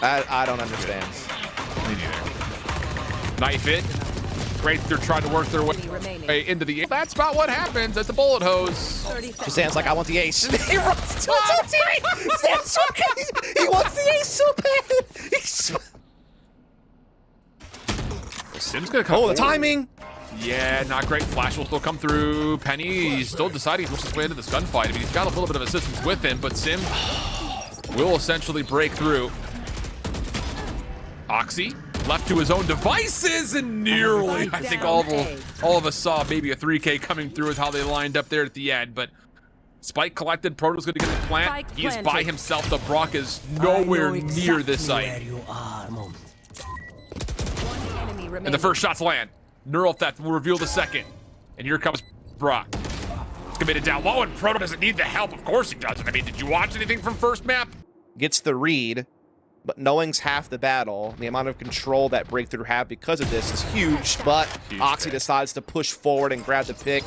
I don't understand. Me neither. Knife it. Great, they're trying to work their way into the. That's about what happens at the bullet hose. Sam's like, I want the ace. He runs to his teammate. Sam's so bad. He wants the ace so bad. Sim's gonna come. Oh, the timing. Yeah, not great. Flash will still come through. Penny still deciding to push his way into this gunfight. I mean, he's got a little bit of assistance with him, but Sim will essentially break through. Oxy left to his own devices and nearly, I think all of us saw maybe a 3K coming through with how they lined up there at the end, but Spike collected. Proto's gonna get the plant. He is by himself. The Brock is nowhere near this site. And the first shots land. Neural Theft will reveal the second. And here comes Brock. It's committed down low, and Proto doesn't need the help. Of course he doesn't. I mean, did you watch anything from first map? Gets the read, but knowing's half the battle. The amount of control that Breakthrough have because of this is huge, but Oxy decides to push forward and grab the pick.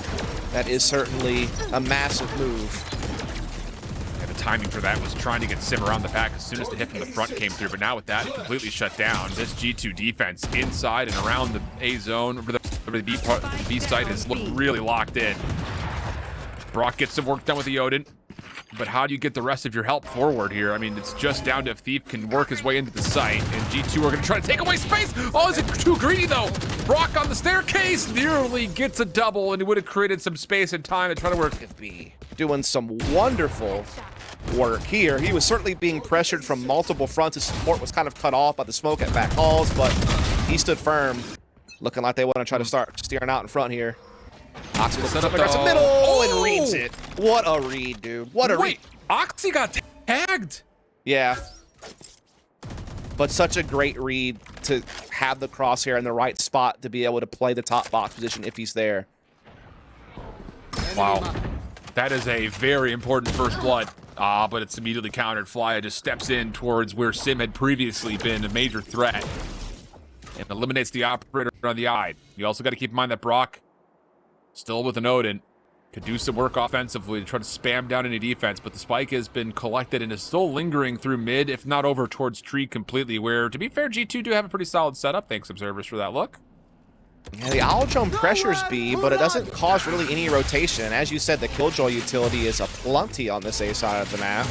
That is certainly a massive move. Yeah, the timing for that was trying to get Sim around the back as soon as the hit from the front came through, but now with that completely shut down, this G2 defense inside and around the A zone, over the B part, the B site is really locked in. Brock gets some work done with the Odin. But how do you get the rest of your help forward here? I mean, it's just down to if Thief can work his way into the site, and G2 are going to try to take away space. Oh, is it too greedy, though? Brock on the staircase nearly gets a double, and he would have created some space and time to try to work. Doing some wonderful work here. He was certainly being pressured from multiple fronts. His support was kind of cut off by the smoke at back halls, but he stood firm, looking like they want to try to start steering out in front here. Oxy will set up across the middle and reads it. What a read, dude. What a read. Oxy got tagged. Yeah. But such a great read to have the crosshair in the right spot to be able to play the top box position if he's there. Wow. That is a very important first blood. But it's immediately countered. Flya just steps in towards where Sim had previously been a major threat and eliminates the operator on the eye. You also got to keep in mind that Brock, still with an Odin, could do some work offensively to try to spam down any defense, but the spike has been collected and is still lingering through mid, if not over towards tree completely, where, to be fair, G2 do have a pretty solid setup. Thanks, observers, for that look. Yeah, the Owl Drone pressures B, but it doesn't cause really any rotation. As you said, the Killjoy utility is aplenty on this A side of the map.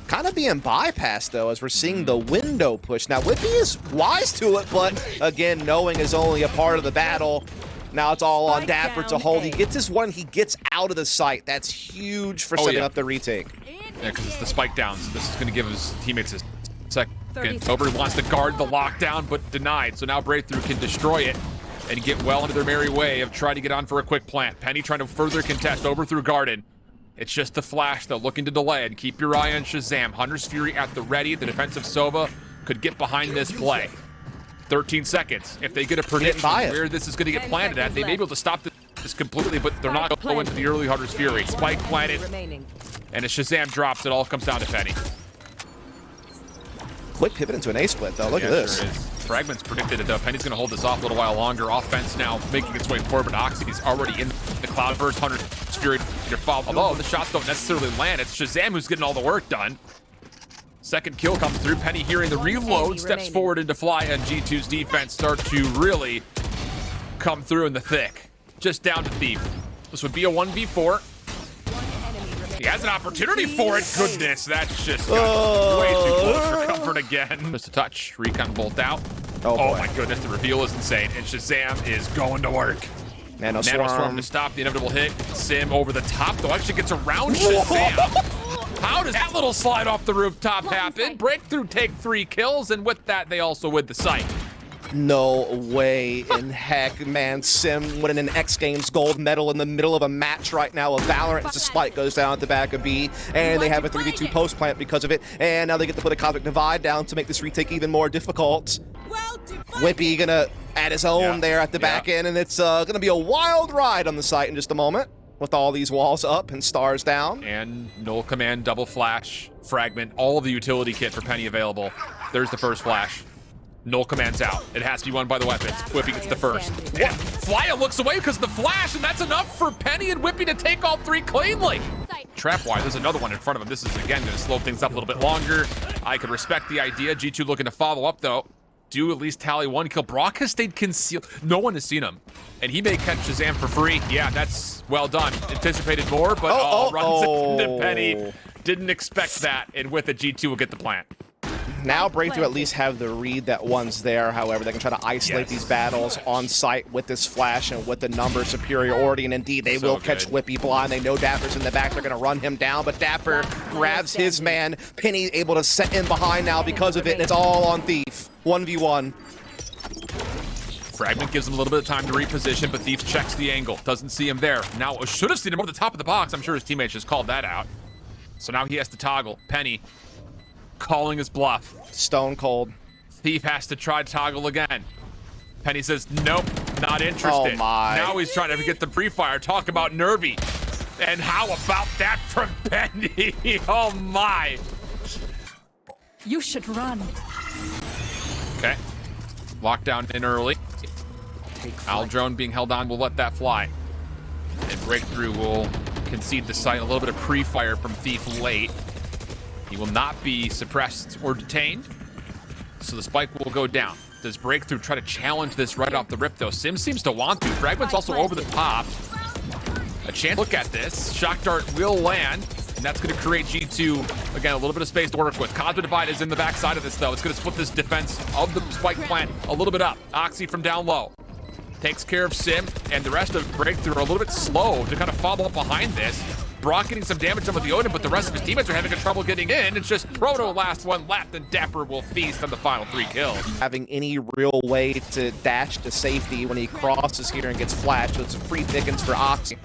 Kind of being bypassed, though, as we're seeing the window push. Now, Whippy is wise to it, but, again, knowing is only a part of the battle. Now it's all on dapr to hold. He gets his one, he gets out of the site. That's huge for setting up the retake. Yeah, because it's the spike downs. This is going to give his teammates a second. Over wants to guard the lockdown, but denied. So now Breakthrough can destroy it and get well into their merry way of trying to get on for a quick plant. Penny trying to further contest over through Garden. It's just the Flash, though, looking to delay it. Keep your eye on Shazam. Hunter's Fury at the ready. The defensive Sova could get behind this play. 13 seconds. If they get a prediction where this is going to get planted at, they may be able to stop this completely, but they're not going into the early Hunter's Fury. Spike planted, and as Shazam drops, it all comes down to Penny. Quick pivot into an A-split, though. Look at this. Sure is. Fragments predicted it, though. Penny's going to hold this off a little while longer. Offense now making its way forward, but Oxy's already in the Cloudburst. Hunter's Fury to follow. Although the shots don't necessarily land, it's Shazam who's getting all the work done. Second kill comes through. Penny hearing the reload, steps forward into Fly, and G2's defense start to really come through in the thick. Just down to Thief. This would be a 1v4. He has an opportunity for it. Goodness, that's just way too close for comfort again. Just a touch. Recon bolt out. Oh my goodness, the reveal is insane. And Shazam is going to work. Nanoswarm to stop the inevitable hit. Sim over the top, though, actually gets around Shazam. How does that little slide off the rooftop happen? Breakthrough take 3 kills, and with that, they also win the site. No way in heck, man. Sim winning an X Games gold medal in the middle of a match right now of Valorant as the spike goes down at the back of B, and they have a 3v2 post plant because of it, and now they get to put a Cosmic Divide down to make this retake even more difficult. Whippy gonna add his own there at the back end, and it's gonna be a wild ride on the site in just a moment with all these walls up and stars down. And null command, double flash, fragment, all of the utility kit for Penny available. There's the first flash. Null command's out. It has to be won by the weapons. Whippy gets the first. Yeah, Flya looks away because of the flash, and that's enough for Penny and Whippy to take all 3 cleanly. Trapwise, there's another one in front of him. This is, again, going to slow things up a little bit longer. I could respect the idea. G2 looking to follow up, though. Do at least tally 1 kill. Brock has stayed concealed. No one has seen him. And he may catch Shazam for free. Yeah, that's well done. Anticipated more, but runs into Penny. Didn't expect that. And with it, G2 will get the plant. Now Breakthrough at least have the read that one's there. However, they can try to isolate these battles on site with this flash and with the number superiority. And indeed, they will catch Whippy blind. They know dappr's in the back. They're going to run him down. But dapr grabs his man. Penny able to set in behind now because of it. And it's all on Thief. 1v1. Fragment gives him a little bit of time to reposition, but Thief checks the angle. Doesn't see him there. Now, should have seen him over the top of the box. I'm sure his teammates just called that out. So now he has to toggle. Penny calling his bluff. Stone cold. Thief has to try to toggle again. Penny says, nope, not interested. Oh my. Now he's trying to get the pre-fire. Talk about nervy. And how about that from Penny? Oh my. You should run. Okay. Lockdown in early. Aldrone being held on will let that fly. And Breakthrough will concede the site. A little bit of pre-fire from Thief late. He will not be suppressed or detained, so the spike will go down. Does Breakthrough try to challenge this right off the rip, though? Sim seems to want to. Fragment's also over the top. A chance. Look at this. Shock Dart will land, and that's going to create G2, again, a little bit of space to work with. Cosmic Divide is in the backside of this, though. It's going to split this defense of the spike plant a little bit up. Oxy from down low takes care of Sim, and the rest of Breakthrough are a little bit slow to kind of follow up behind this. Brock getting some damage done with the Odin, but the rest of his teammates are having trouble getting in. It's just Proto last one left, and dapr will feast on the final 3 kills. Having any real way to dash to safety when he crosses here and gets flashed, so it's a free pickings for Oxy.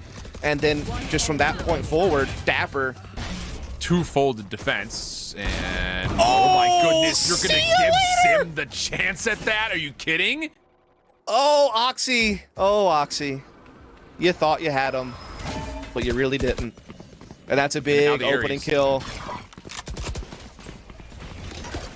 And then just from that point forward, dapr. Two-folded defense, and oh my goodness, you're gonna give Sim the chance at that? Are you kidding? Oh, Oxy. Oh, Oxy. You thought you had him, but you really didn't. And that's a big opening kill.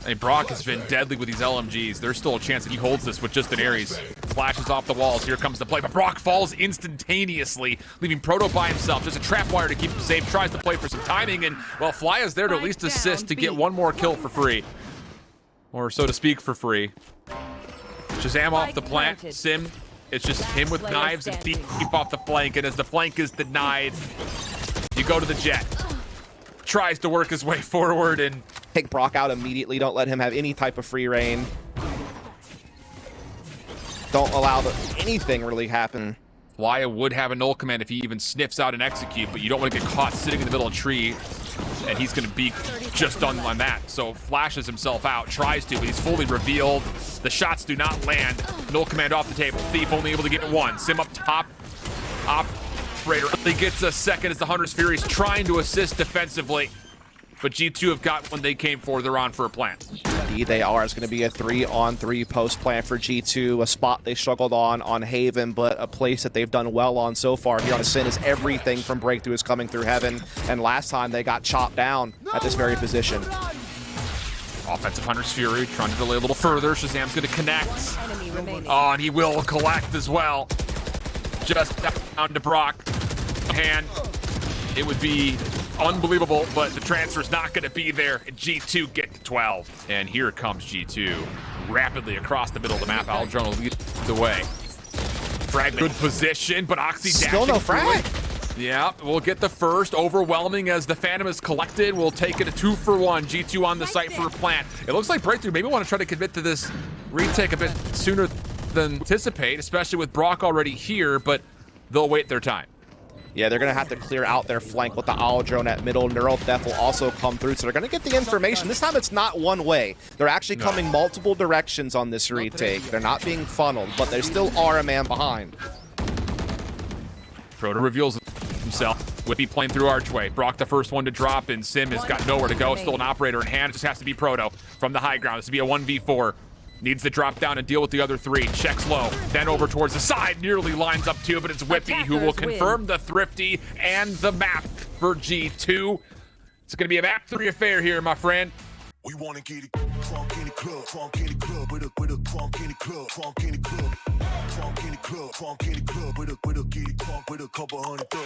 Hey, Brock has been deadly with these LMGs. There's still a chance that he holds this with just an Ares. Flashes off the walls. Here comes the play, but Brock falls instantaneously, leaving Proto by himself. Just a trap wire to keep him safe. Tries to play for some timing, and well, Fly is there to at least assist to get one more kill for free. Or so to speak, for free. Shazam off the plant. Sim, it's just him with knives and Thief off the flank, and as the flank is denied, you go to the jet. Tries to work his way forward and take Brock out immediately. Don't let him have any type of free reign. Don't allow anything really happen. Laya would have a null command if he even sniffs out and execute, but you don't want to get caught sitting in the middle of a tree, and he's going to be just done on that. So flashes himself out, tries to, but he's fully revealed. The shots do not land. Null command off the table. Thief only able to get one. Sim up top. Operator only gets a second as the Hunter's Fury's trying to assist defensively. But G2 have got when they came for. They're on for a plant. Indeed they are. It's going to be a 3-on-3 post plant for G2. A spot they struggled on Haven, but a place that they've done well on so far here on Sin is everything from Breakthrough is coming through Heaven. And last time they got chopped down at this very position. Offensive Hunter's Fury trying to delay a little further. Shazam's going to connect. Oh, and he will collect as well. Just down to Brock. And it would be unbelievable, but the transfer's not going to be there. And G2 get to 12. And here comes G2 rapidly across the middle of the map. Aldrone will lead the way. Fragment, good position, but Oxy dashing. Still no frag. Yeah, we'll get the first. Overwhelming as the Phantom is collected. We'll take it a 2-for-1. G2 on the site for a plant. It looks like Breakthrough maybe want to try to commit to this retake a bit sooner than anticipate, especially with Brock already here, but they'll wait their time. Yeah, they're going to have to clear out their flank with the Aldrone at middle. Neural Theft will also come through, so they're going to get the information. This time it's not one way. They're actually coming multiple directions on this retake. They're not being funneled, but they still are a man behind. Proto reveals himself. Whippy playing through Archway. Brock the first one to drop, and Sim has got nowhere to go. Still an operator in hand. It just has to be Proto from the high ground. This will be a 1v4. Needs to drop down and deal with the other 3. Checks low, then over towards the side. Nearly lines up 2, but it's Whippy who will confirm the Thrifty and the map for G2. It's going to be a map 3 affair here, my friend. We want to get it crunk in the club, crunk in the club, with a crunk in the club, crunk in the club, crunk in the club, crunk in the club, with a get it crunk with a couple hundred.